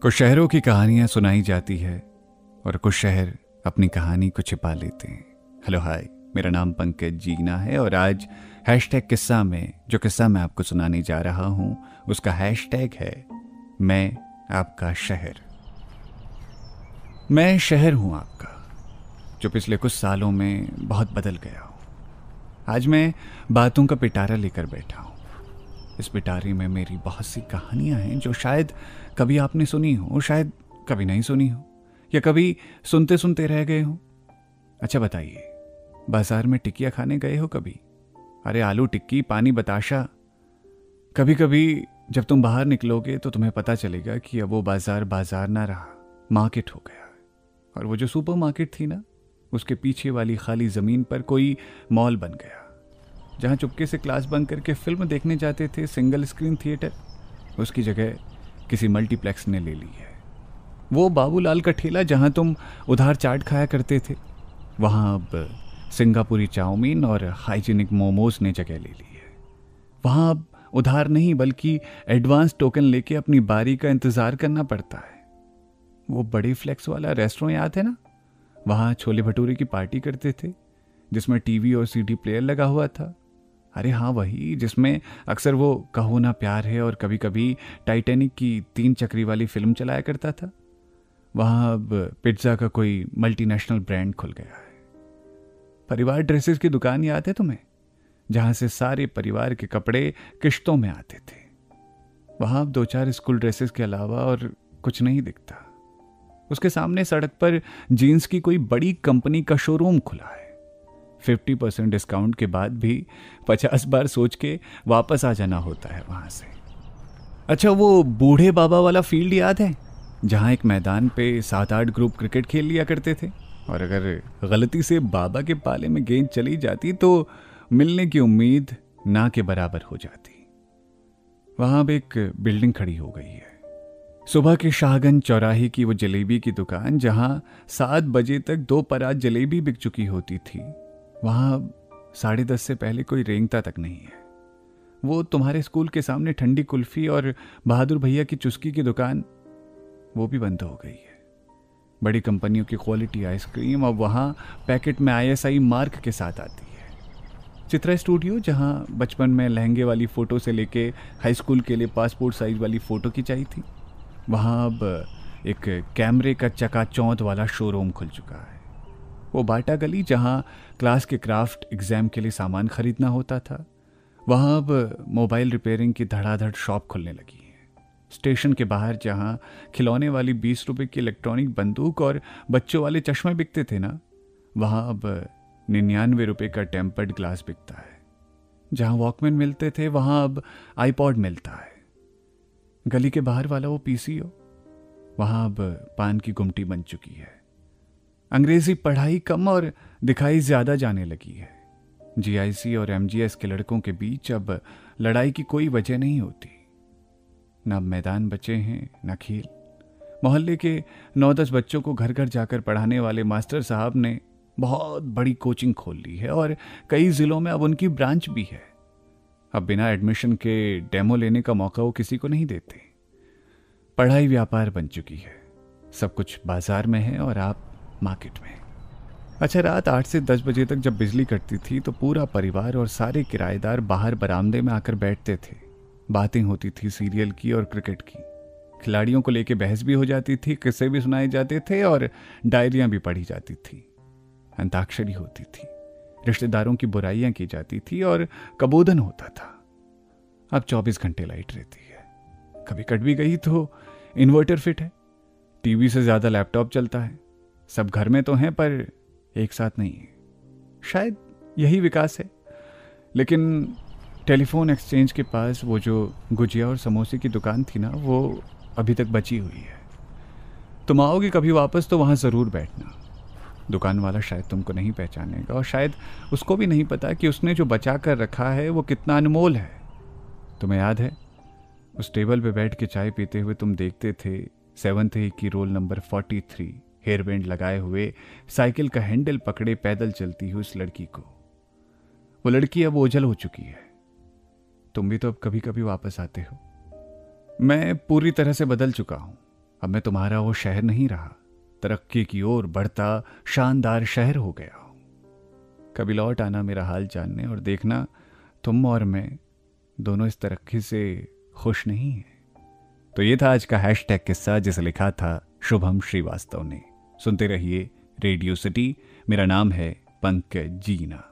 कुछ शहरों की कहानियां सुनाई जाती है और कुछ शहर अपनी कहानी को छिपा लेते हैं। हेलो हाय, मेरा नाम पंकज जीना है और आज हैशटैग किस्सा में जो किस्सा मैं आपको सुनाने जा रहा हूं उसका हैशटैग है मैं आपका शहर। मैं शहर हूं आपका जो पिछले कुछ सालों में बहुत बदल गया हूं। आज मैं बातों का पिटारा लेकर बैठा हूं। इस पिटारे में मेरी बहुत सी कहानियां हैं जो शायद कभी आपने सुनी हो, शायद कभी नहीं सुनी हो, या कभी सुनते सुनते रह गए हो। अच्छा बताइए, बाजार में टिक्कियाँ खाने गए हो कभी? अरे आलू टिक्की, पानी बताशा। कभी कभी जब तुम बाहर निकलोगे तो तुम्हें पता चलेगा कि अब वो बाजार बाजार ना रहा, मार्केट हो गया। और वो जो सुपर मार्केट थी ना, उसके पीछे वाली खाली ज़मीन पर कोई मॉल बन गया, जहाँ चुपके से क्लास बंक करके फिल्म देखने जाते थे सिंगल स्क्रीन थिएटर, उसकी जगह किसी मल्टीप्लेक्स ने ले ली है। वो बाबूलाल का ठेला जहाँ तुम उधार चाट खाया करते थे, वहाँ अब सिंगापुरी चाउमीन और हाइजीनिक मोमोज ने जगह ले ली है। वहाँ अब उधार नहीं बल्कि एडवांस टोकन लेके अपनी बारी का इंतज़ार करना पड़ता है। वो बड़े फ्लेक्स वाला रेस्टोरेंट याद है ना, वहाँ छोले भटूरे की पार्टी करते थे जिसमें टीवी और सीडी प्लेयर लगा हुआ था। अरे हाँ, वही जिसमें अक्सर वो कहो ना प्यार है और कभी कभी टाइटैनिक की 3 चक्री वाली फिल्म चलाया करता था। वहाँ अब पिज्ज़ा का कोई मल्टीनेशनल ब्रांड खुल गया है। परिवार ड्रेसेस की दुकान याद है तुम्हें, जहाँ से सारे परिवार के कपड़े किश्तों में आते थे। वहाँ अब 2-4 स्कूल ड्रेसेस के अलावा और कुछ नहीं दिखता। उसके सामने सड़क पर जीन्स की कोई बड़ी कंपनी का शोरूम खुला है। 50% डिस्काउंट के बाद भी 50 बार सोच के वापस आ जाना होता है वहां से। अच्छा, वो बूढ़े बाबा वाला फील्ड याद है, जहां एक मैदान पे 7-8 ग्रुप क्रिकेट खेल लिया करते थे और अगर गलती से बाबा के पाले में गेंद चली जाती तो मिलने की उम्मीद ना के बराबर हो जाती। वहां अब एक बिल्डिंग खड़ी हो गई है। सुबह के शाहगंज चौराहे की वो जलेबी की दुकान, जहां 7 बजे तक 2 परात जलेबी बिक चुकी होती थी, वहां 10:30 से पहले कोई रेंगता तक नहीं है। वो तुम्हारे स्कूल के सामने ठंडी कुल्फी और बहादुर भैया की चुस्की की दुकान, वो भी बंद हो गई है। बड़ी कंपनियों की क्वालिटी आइसक्रीम अब वहां पैकेट में ISI मार्क के साथ आती है। चित्रा स्टूडियो, जहां बचपन में लहंगे वाली फ़ोटो से लेके हाई स्कूल के लिए पासपोर्ट साइज वाली फ़ोटो खिंचाई थी, वहां अब एक कैमरे का चकाचौंध वाला शोरूम खुल चुका है। वो बाटा गली, जहाँ क्लास के क्राफ्ट एग्ज़ाम के लिए सामान खरीदना होता था, वहाँ अब मोबाइल रिपेयरिंग की धड़ाधड़ शॉप खुलने लगी है। स्टेशन के बाहर जहाँ खिलौने वाली 20 रुपए की इलेक्ट्रॉनिक बंदूक और बच्चों वाले चश्मे बिकते थे ना, वहाँ अब 99 रुपए का टेम्पर्ड ग्लास बिकता है। जहाँ वॉकमैन मिलते थे वहाँ अब आईपॉड मिलता है। गली के बाहर वाला वो PCO, वहाँ अब पान की गुमटी बन चुकी है। अंग्रेजी पढ़ाई कम और दिखाई ज्यादा जाने लगी है। GIC और MGS के लड़कों के बीच अब लड़ाई की कोई वजह नहीं होती। ना मैदान बचे हैं, ना खेल। मोहल्ले के 9-10 बच्चों को घर घर जाकर पढ़ाने वाले मास्टर साहब ने बहुत बड़ी कोचिंग खोल ली है और कई जिलों में अब उनकी ब्रांच भी है। अब बिना एडमिशन के डेमो लेने का मौका वो किसी को नहीं देते। पढ़ाई व्यापार बन चुकी है। सब कुछ बाजार में है और आप मार्केट में। अच्छा, रात 8 से 10 बजे तक जब बिजली कटती थी तो पूरा परिवार और सारे किराएदार बाहर बरामदे में आकर बैठते थे। बातें होती थी सीरियल की और क्रिकेट की। खिलाड़ियों को लेके बहस भी हो जाती थी, किस्से भी सुनाए जाते थे और डायरियां भी पढ़ी जाती थी। अंताक्षरी होती थी, रिश्तेदारों की बुराइयां की जाती थी और कबोधन होता था। अब 24 घंटे लाइट रहती है। कभी कट भी गई तो इन्वर्टर फिट है, टीवी से ज्यादा लैपटॉप चलता है। सब घर में तो हैं पर एक साथ नहीं है। शायद यही विकास है। लेकिन टेलीफोन एक्सचेंज के पास वो जो गुजिया और समोसे की दुकान थी ना, वो अभी तक बची हुई है। तुम आओगे कभी वापस तो वहाँ ज़रूर बैठना। दुकान वाला शायद तुमको नहीं पहचानेगा और शायद उसको भी नहीं पता कि उसने जो बचा कर रखा है वो कितना अनमोल है। तुम्हें याद है, उस टेबल पे बैठ के चाय पीते हुए तुम देखते थे 7th A की रोल नंबर 43 हेयरबैंड लगाए हुए साइकिल का हैंडल पकड़े पैदल चलती हुई उस लड़की को। वो लड़की अब ओझल हो चुकी है। तुम भी तो अब कभी कभी वापस आते हो। मैं पूरी तरह से बदल चुका हूं। अब मैं तुम्हारा वो शहर नहीं रहा, तरक्की की ओर बढ़ता शानदार शहर हो गया हूं। कभी लौट आना मेरा हाल जानने, और देखना तुम और मैं दोनों इस तरक्की से खुश नहीं हैं। तो ये था आज का हैशटैग किस्सा, जिसे लिखा था शुभम श्रीवास्तव ने। सुनते रहिए रेडियो सिटी। मेरा नाम है पंकज जीना।